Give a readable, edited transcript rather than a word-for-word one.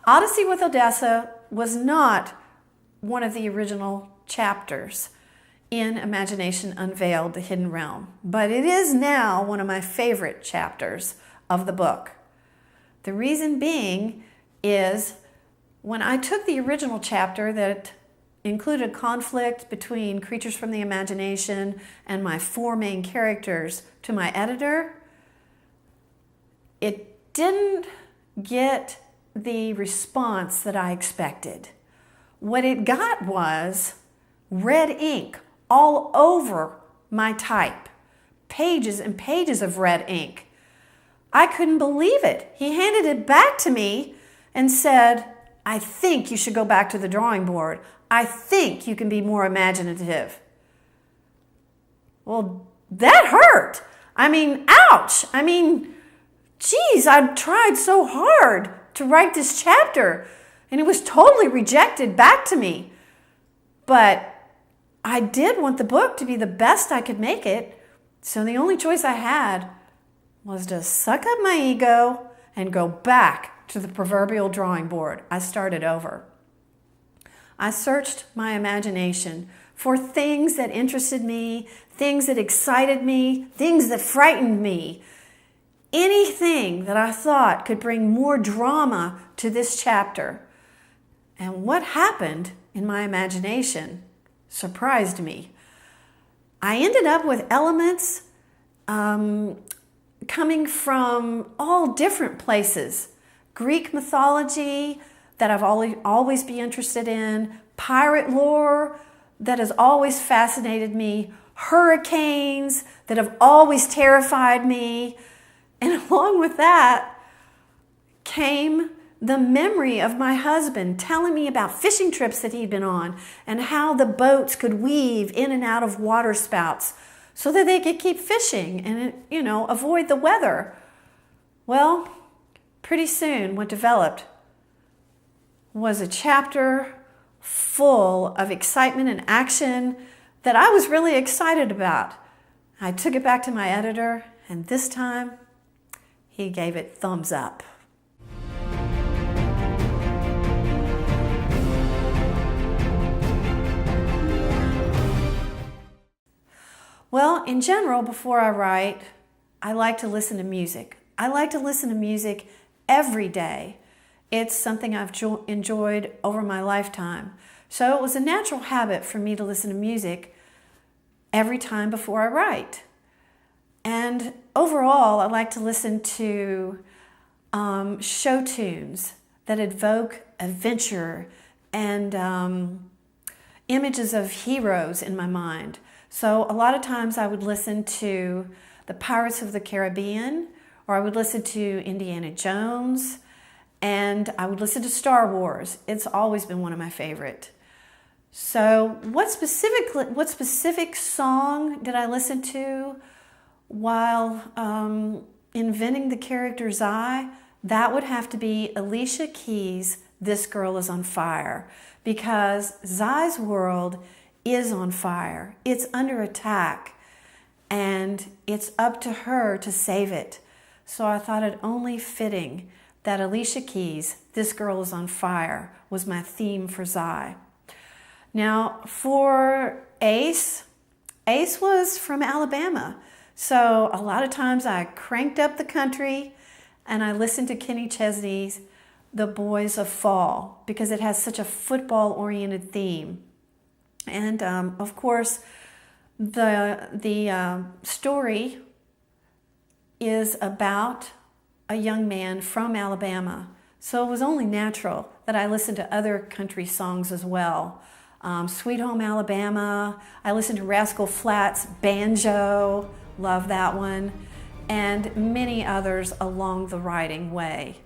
Odyssey with Odessa was not one of the original chapters in ImagiNation Unveiled, the Hidden Realm, but it is now one of my favorite chapters of the book. The reason being is when I took the original chapter that included conflict between creatures from the imagination and my 4 main characters to my editor, it didn't get the response that I expected. What it got was red ink all over my type. Pages and pages of red ink. I couldn't believe it. He handed it back to me and said, I think you should go back to the drawing board. I think you can be more imaginative. Well, that hurt. Ouch. Geez, I tried so hard to write this chapter and it was totally rejected back to me. But I did want the book to be the best I could make it, so the only choice I had was to suck up my ego and go back to the proverbial drawing board. I started over. I searched my imagination for things that interested me, things that excited me, things that frightened me. Anything that I thought could bring more drama to this chapter. And what happened in my imagination surprised me. I ended up with elements coming from all different places. Greek mythology that I've always been interested in, pirate lore that has always fascinated me, hurricanes that have always terrified me, and along with that came the memory of my husband telling me about fishing trips that he'd been on and how the boats could weave in and out of water spouts so that they could keep fishing and, avoid the weather. Well, pretty soon what developed was a chapter full of excitement and action that I was really excited about. I took it back to my editor, and this time he gave it thumbs up. Well, in general, before I write, I like to listen to music. I like to listen to music every day. It's something I've enjoyed over my lifetime. So it was a natural habit for me to listen to music every time before I write. And overall, I like to listen to show tunes that evoke adventure and images of heroes in my mind. So a lot of times I would listen to the Pirates of the Caribbean, or I would listen to Indiana Jones, and I would listen to Star Wars. It's always been one of my favorite. So what specific song did I listen to while inventing the character Zai? That would have to be Alicia Keys' This Girl Is on Fire, because Zai's world is on fire. It's under attack, and it's up to her to save it. So I thought it only fitting that Alicia Keys' This Girl Is on Fire was my theme for Zai. Now, for Ace was from Alabama. So a lot of times I cranked up the country and I listened to Kenny Chesney's The Boys of Fall because it has such a football-oriented theme. And of course, the story is about a young man from Alabama. So it was only natural that I listened to other country songs as well. Sweet Home Alabama, I listened to Rascal Flatts' Banjo, love that one, and many others along the writing way.